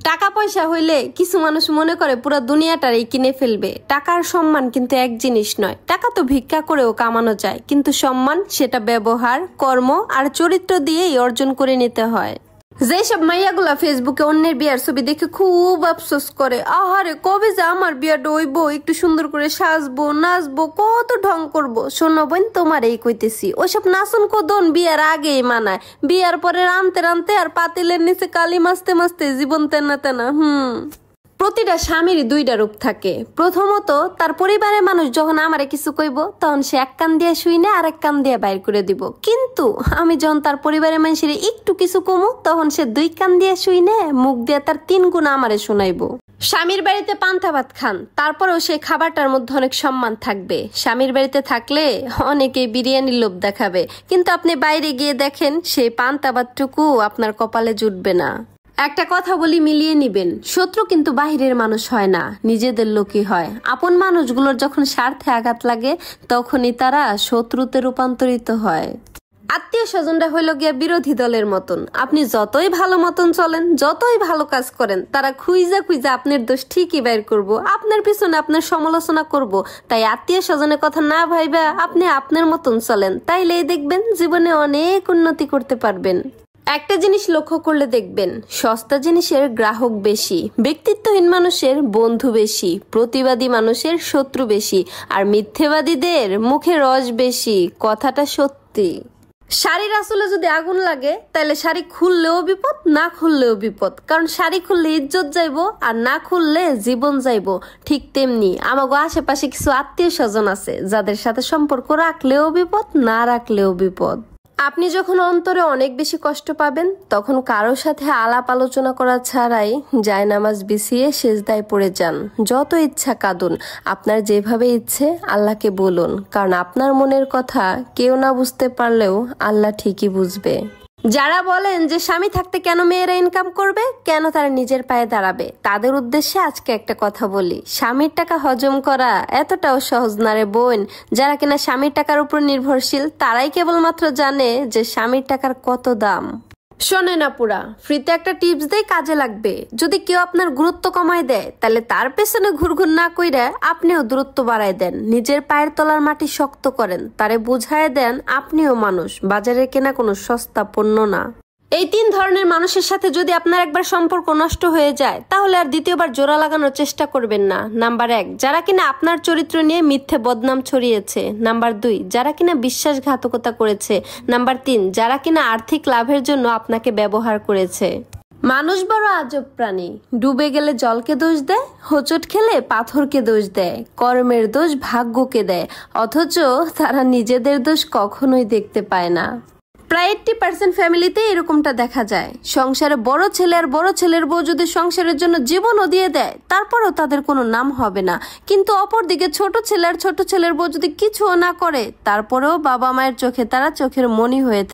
টাকা পয়সা হইলে কিছু মানুষ মনে করে পুরো দুনিয়াটারই কিনে ফেলবে। টাকার সম্মান কিন্তু এক জিনিস নয়। টাকা তো ভিক্ষা করেও কামানো যায়, কিন্তু সম্মান সেটা ব্যবহার, কর্ম আর চরিত্র দিয়েই অর্জন করে নিতে হয়। যেসব মাইয়াগুলা ফেসবুকে অন্যের বিয়ার ছবি দেখে খুব আফসোস করে, আহারে কবে যে আমার বিয়াটা হইব, একটু সুন্দর করে সাজবো, নাচবো, কত ঢং করবো। শোনো বোন, তোমার এই কইতেছি, ওইসব নাচন কদন বিয়ার আগেই মানায়। বিয়ার পরে রানতে রানতে আর পাতিলের নিচে কালি মাসতে মাসতে জীবন তেনা তেনা। প্রতিটা স্বামীর দুইটা রূপ থাকে। প্রথমত, তার পরিবারের মানুষ যখন আমারে কিছু কইব, তখন সে এক কান দিয়ে শুই না, আর এক কান দিয়ে বাইর করে দিব। কিন্তু আমি যখন তার পরিবারের মানুষের একটু কিছু কমু, তখন সে দুই কান দিয়ে শুই না, মুখ দিয়ে তার 3 গুণ আমারে শোনাইব। স্বামীর বাড়িতে পান্তা ভাত খান, তারপরেও সেই খাবারটার মধ্যে অনেক সম্মান থাকবে। স্বামীর বাড়িতে থাকলে অনেকেই বিরিয়ানির লোভ দেখাবে, কিন্তু আপনি বাইরে গিয়ে দেখেন সেই পান্তা ভাতটুকু আপনার কপালে জুটবে না। একটা কথা বলি, মিলিয়ে নিবেন, শত্রু কিন্তু বাহিরের মানুষ হয় না, নিজেদের লোকই হয়। আপন মানুষগুলোর যখন স্বার্থে আঘাত লাগে, তখনই তারা শত্রুতে রূপান্তরিত হয়। আত্মীয় স্বজনরা হইল গিয়া বিরোধী দলের মতন। আপনি যতই ভালো মতন চলেন, যতই ভালো কাজ করেন, তারা খুঁজা খুঁজা আপনার দোষ ঠিকই বের করব, আপনার পিছনে আপনার সমালোচনা করব। তাই আত্মীয় স্বজনের কথা না ভাইবা আপনি আপনার মতন চলেন, তাইলেই দেখবেন জীবনে অনেক উন্নতি করতে পারবেন। একটা জিনিস লক্ষ্য করলে দেখবেন, সস্তা জিনিসের গ্রাহক বেশি, ব্যক্তিত্বহীন মানুষের বন্ধু বেশি, প্রতিবাদী মানুষের শত্রু বেশি, আর মিথ্যেবাদীদের মুখে রস বেশি। কথাটা সত্যি। শাড়ির আসলে যদি আগুন লাগে, তাহলে শাড়ি খুললেও বিপদ, না খুললেও বিপদ। কারণ শাড়ি খুললে ইজ্জত যাইবো, আর না খুললে জীবন যাইবো। ঠিক তেমনি আমাগো আশেপাশে কিছু আত্মীয় স্বজন আছে, যাদের সাথে সম্পর্ক রাখলেও বিপদ, না রাখলেও বিপদ। আপনি যখন অন্তরে অনেক বেশি কষ্ট পাবেন, তখন কারোর সাথে আলাপ আলোচনা করা ছাড়াই জায়নামাজ বিছিয়ে সেজদায় পড়ে যান। যত ইচ্ছা কাঁদুন, আপনার যেভাবে ইচ্ছে আল্লাহকে বলুন, কারণ আপনার মনের কথা কেউ না বুঝতে পারলেও আল্লাহ ঠিকই বুঝবে। যারা বলেন যে স্বামী থাকতে কেন মেয়েরা ইনকাম করবে, কেন তারা নিজের পায়ে দাঁড়াবে, তাদের উদ্দেশ্যে আজকে একটা কথা বলি। স্বামীর টাকা হজম করা এতটাও সহজ না রে বোন। যারা কিনা স্বামীর টাকার উপর নির্ভরশীল, তারাই কেবলমাত্র জানে যে স্বামীর টাকার কত দাম। শোনে না পুরা, ফ্রিতে একটা টিপস দেই, কাজে লাগবে। যদি কেউ আপনার গুরুত্ব কমায় দেয়, তাহলে তার পেছনে ঘুরঘুর না কইরা আপনিও দূরত্ব বাড়ায় দেন। নিজের পায়ের তলার মাটি শক্ত করেন, তারে বুঝায় দেন আপনিও মানুষ, বাজারে কেনা কোনো সস্তা পণ্য না। এই 3 ধরনের মানুষের সাথে যদি আপনার একবার সম্পর্ক নষ্ট হয়ে যায়, তাহলে আর দ্বিতীয়বার জোড়া লাগানোর চেষ্টা করবেন না। নাম্বার 1, যারা কিনা আপনার চরিত্র নিয়ে মিথ্যে বদনাম ছড়িয়েছে। নাম্বার 2, যারা কিনা বিশ্বাসঘাতকতা করেছে। নাম্বার 3, যারা কিনা আর্থিক লাভের জন্য আপনাকে ব্যবহার করেছে। মানুষ বড় আজব প্রাণী। ডুবে গেলে জলকে দোষ দেয়, হোঁচট খেলে পাথরকে দোষ দেয়, কর্মের দোষ ভাগ্যকে দেয়, অথচ তারা নিজেদের দোষ কখনোই দেখতে পায় না। প্রায় 80% ফ্যামিলিতে এরকমটা দেখা যায়। সংসারে বড় ছেলে আর বড় ছেলের বউ যদি সংসারের জন্য জীবনও দিয়ে দেয়, তারপরেও তাদের কোনো নাম হবে না। কিন্তু অপরদিকে ছোট ছেলে আর ছোট ছেলের বউ যদি কিছুও না করে, তারপরেও বাবা মায়ের চোখে তারা চোখের মণি হয়ে থাকে।